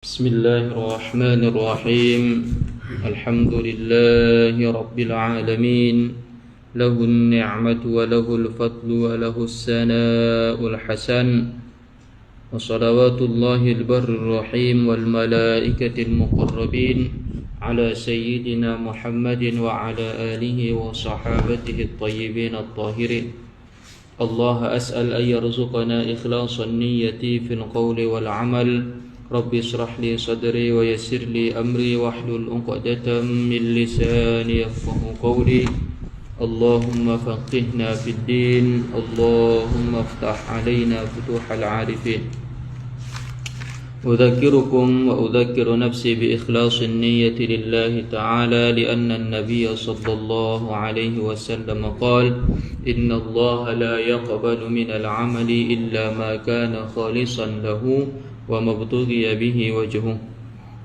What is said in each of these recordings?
بسم الله الرحمن الرحيم الحمد لله رب العالمين له النعمة وله الفضل وله الثناء الحسن وصلوات الله البر الرحيم والملائكة المقربين على سيدنا محمد وعلى آله وصحابته الطيبين الطاهرين. الله أسأل أن يرزقنا إخلاص النية في القول والعمل. رب اشرح لي صدري ويسر لي أمري واحلل عقدة من لساني يفقهوا قولي. اللهم فقهنا في الدين. اللهم افتح علينا فتوح العارفين. أذكركم وأذكر نفسي بإخلاص النية لله تعالى لأن النبي صلى الله عليه وسلم قال إن الله لا يقبل من العمل إلا ما كان خالصا له ومبتغي به وجهه.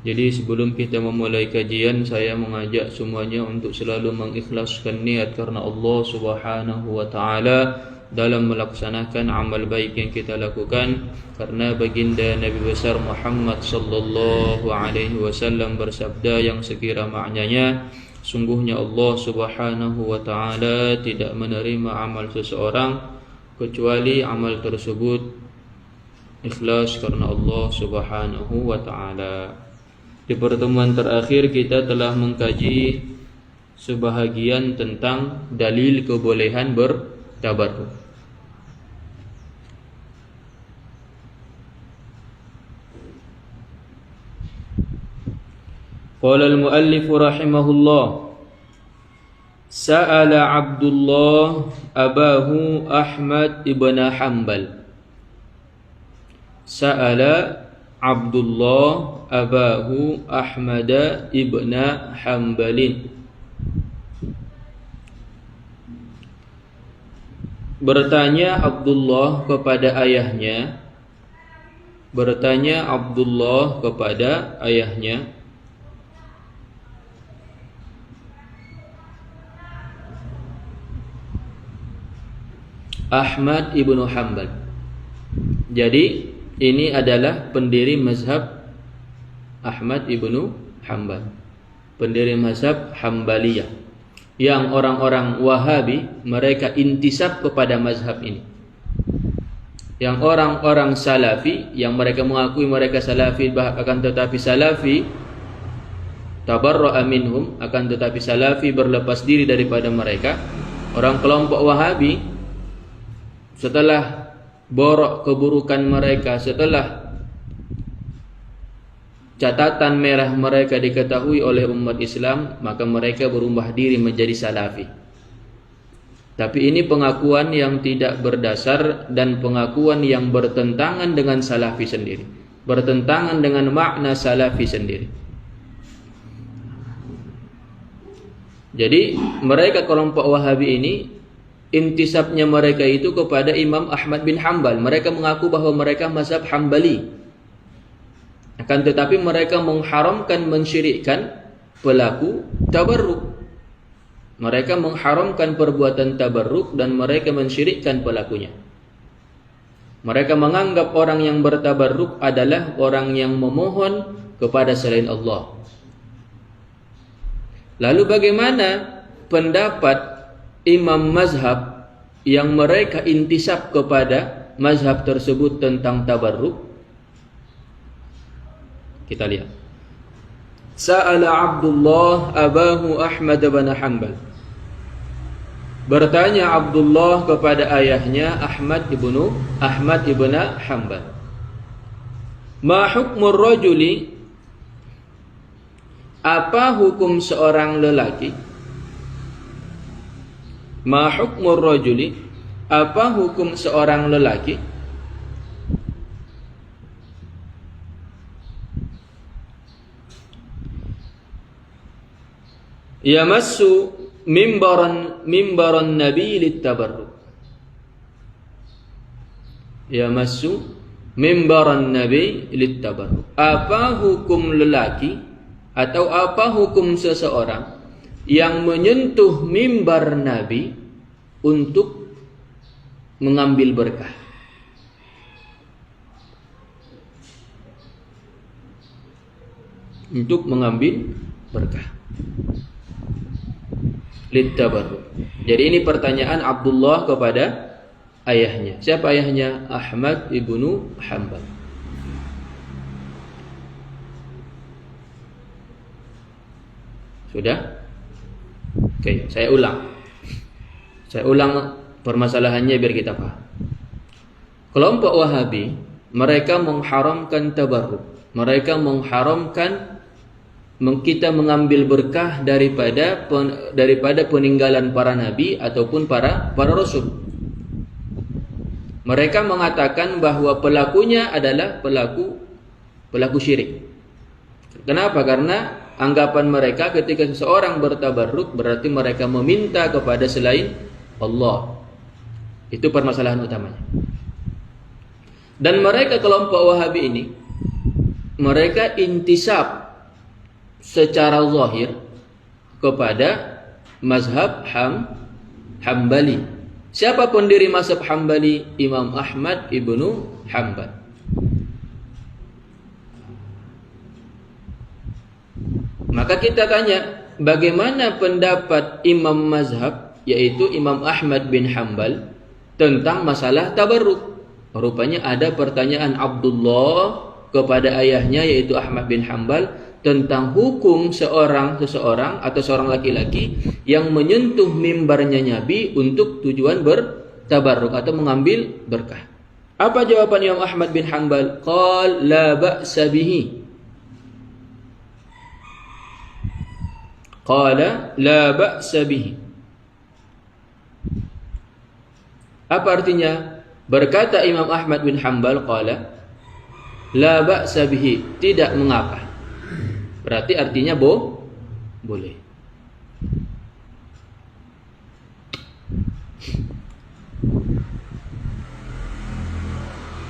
Jadi sebelum kita memulai kajian, saya mengajak semuanya untuk selalu mengikhlaskan niat karena Allah Subhanahu wa taala dalam melaksanakan amal baik yang kita lakukan, karena baginda Nabi besar Muhammad sallallahu alaihi wasallam bersabda yang sekira maknanya, sungguhnya Allah Subhanahu wa taala tidak menerima amal seseorang kecuali amal tersebut ikhlas karena Allah Subhanahu wa taala. Di pertemuan terakhir kita telah mengkaji sebahagian tentang dalil kebolehan bertabarruk. Qala al-muallif rahimahullah, Sa'ala Abdullah abahu Ahmad ibn Hanbal. Sa'ala Abdullah abahu Ahmad ibn Hanbalin. Bertanya Abdullah kepada ayahnya. Bertanya Abdullah kepada ayahnya, Ahmad ibn Hanbal. Jadi ini adalah pendiri mazhab Ahmad ibnu Hanbal, pendiri mazhab Hanbaliyah, yang orang-orang Wahabi mereka intisab kepada mazhab ini. Yang orang-orang Salafi yang mereka mengakui mereka Salafi, akan tetapi Salafi tabarra'a minhum, akan tetapi Salafi berlepas diri daripada mereka. Orang kelompok Wahabi setelah borok keburukan mereka, setelah catatan merah mereka diketahui oleh umat Islam, maka mereka berubah diri menjadi Salafi. Tapi ini pengakuan yang tidak berdasar dan pengakuan yang bertentangan dengan Salafi sendiri, bertentangan dengan makna Salafi sendiri. Jadi mereka kelompok Wahabi ini intisabnya mereka itu kepada Imam Ahmad bin Hanbal. Mereka mengaku bahwa mereka mazhab Hanbali. Akan tetapi mereka mengharamkan, mensyirikkan pelaku tabarruk. Mereka mengharamkan perbuatan tabarruk dan mereka mensyirikkan pelakunya. Mereka menganggap orang yang bertabarruk adalah orang yang memohon kepada selain Allah. Lalu bagaimana pendapat imam mazhab yang mereka intisab kepada mazhab tersebut tentang tabarruk? Kita lihat. Sa'ala Abdullah abahu Ahmad bin Hanbal. Bertanya Abdullah kepada ayahnya Ahmad ibn Hanbal. Ma hukmur rajuli? Apa hukum seorang lelaki? Ma hukmur rajuli? Apa hukum seorang lelaki? Yamassu mimbaran nabi littabarruk. Yamassu mimbaran nabi littabarruk. Apa hukum lelaki atau apa hukum seseorang yang menyentuh mimbar Nabi untuk mengambil berkah? untuk mengambil berkah. Littabarruk. Jadi ini pertanyaan Abdullah kepada ayahnya. Siapa ayahnya? Ahmad ibnu Hanbal. Sudah? Oke, saya ulang. Saya ulang permasalahannya biar kita paham. Kelompok Wahabi, mereka mengharamkan tabarruk. Mereka mengharamkan kita mengambil berkah daripada peninggalan para nabi ataupun para rasul. Mereka mengatakan bahwa pelakunya adalah pelaku syirik. Kenapa? Karena anggapan mereka ketika seseorang bertabarruk berarti mereka meminta kepada selain Allah. Itu permasalahan utamanya. Dan mereka kelompok Wahabi ini, mereka intisab secara zahir kepada mazhab Hambali. Siapa pendiri mazhab Hambali? Imam Ahmad ibnu Hanbal. Maka kita tanya, bagaimana pendapat imam mazhab, yaitu Imam Ahmad bin Hanbal, tentang masalah tabarruk? Rupanya ada pertanyaan Abdullah kepada ayahnya, yaitu Ahmad bin Hanbal, tentang hukum seseorang atau seorang laki-laki yang menyentuh mimbarnya Nabi untuk tujuan bertabarruk atau mengambil berkah. Apa jawaban Imam Ahmad bin Hanbal? Qal la ba'sa bihi. Qala la ba'sa bihi. Apa artinya? Berkata Imam Ahmad bin Hanbal, qala la ba'sa bihi, tidak mengapa. Berarti artinya boleh.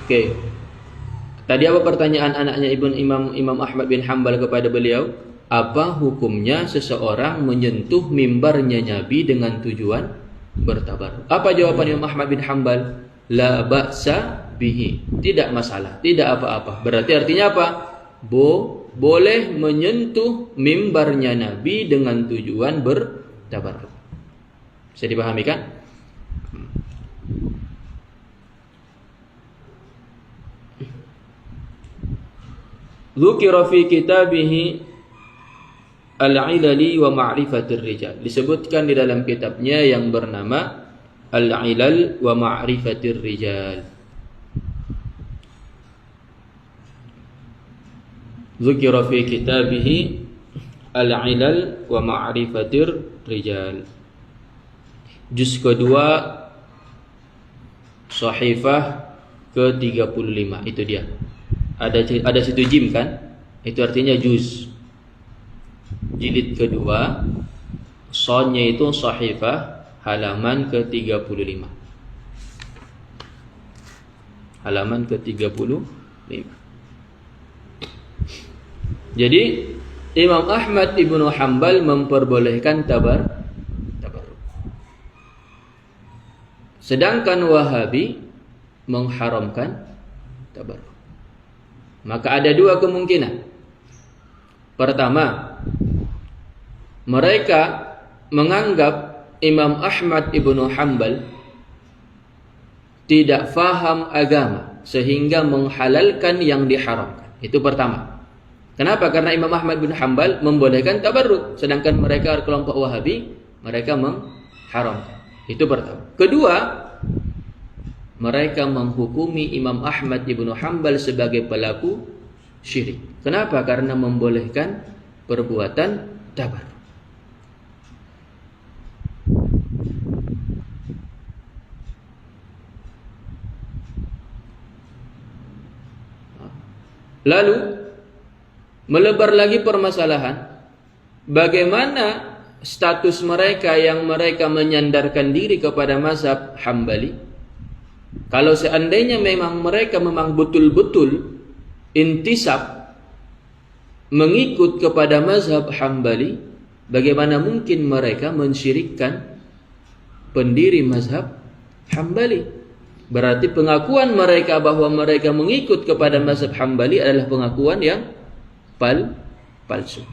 Oke. Tadi apa pertanyaan anaknya Imam Ahmad bin Hanbal kepada beliau? Apa hukumnya seseorang menyentuh mimbarnya Nabi dengan tujuan bertabarruk? Apa jawaban Imam Ahmad bin Hanbal? La ba'sa bihi. Tidak masalah, tidak apa-apa. Berarti artinya apa? Boleh menyentuh mimbarnya Nabi dengan tujuan bertabarruk. Bisa dipahami kan? Dzukira fi kitabihi Al-Ilali wa Ma'rifatir Rijal. Disebutkan di dalam kitabnya yang bernama Al-Ilal wa Ma'rifatir Rijal. Dzukira fi kitabihi Al-Ilal wa Ma'rifatir Rijal. Juz kedua Sahifah ke-35. Itu dia. Ada situ jim kan? Itu artinya juz. Jilid kedua, sonnya itu Sahifah, halaman ke-35. Halaman ke-35. Jadi Imam Ahmad ibnu Hanbal memperbolehkan tabarruk. Sedangkan Wahabi mengharamkan tabarruk. Maka ada dua kemungkinan. Pertama, mereka menganggap Imam Ahmad ibnu Hanbal tidak faham agama sehingga menghalalkan yang diharamkan. Itu pertama. Kenapa? Karena Imam Ahmad bin Hanbal membolehkan tabarruk, sedangkan mereka kelompok Wahabi mereka mengharamkan. Itu pertama. Kedua, mereka menghukumi Imam Ahmad ibnu Hanbal sebagai pelaku syirik. Kenapa? Karena membolehkan perbuatan tabarruk. Lalu melebar lagi permasalahan, bagaimana status mereka yang mereka menyandarkan diri kepada mazhab Hambali? Kalau seandainya memang mereka betul-betul intisab mengikut kepada mazhab Hambali, bagaimana mungkin mereka mensyirikkan pendiri mazhab Hambali? Berarti pengakuan mereka bahwa mereka mengikut kepada mazhab Hambali adalah pengakuan yang palsu.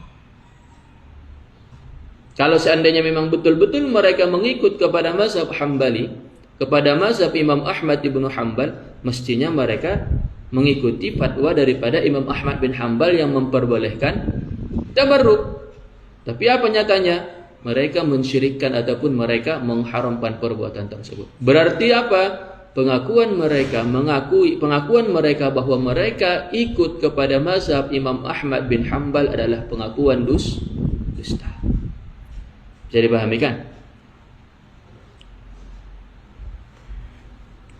Kalau seandainya memang betul-betul mereka mengikut kepada mazhab Hambali, kepada mazhab Imam Ahmad ibnu Hanbal, mestinya mereka mengikuti fatwa daripada Imam Ahmad bin Hanbal yang memperbolehkan tabarruk. Tapi apa nyatanya? Mereka mensyirikkan ataupun mereka mengharamkan perbuatan tersebut. Berarti apa? Pengakuan mereka bahwa mereka ikut kepada mazhab Imam Ahmad bin Hanbal adalah pengakuan dusta. Jadi pahami kan?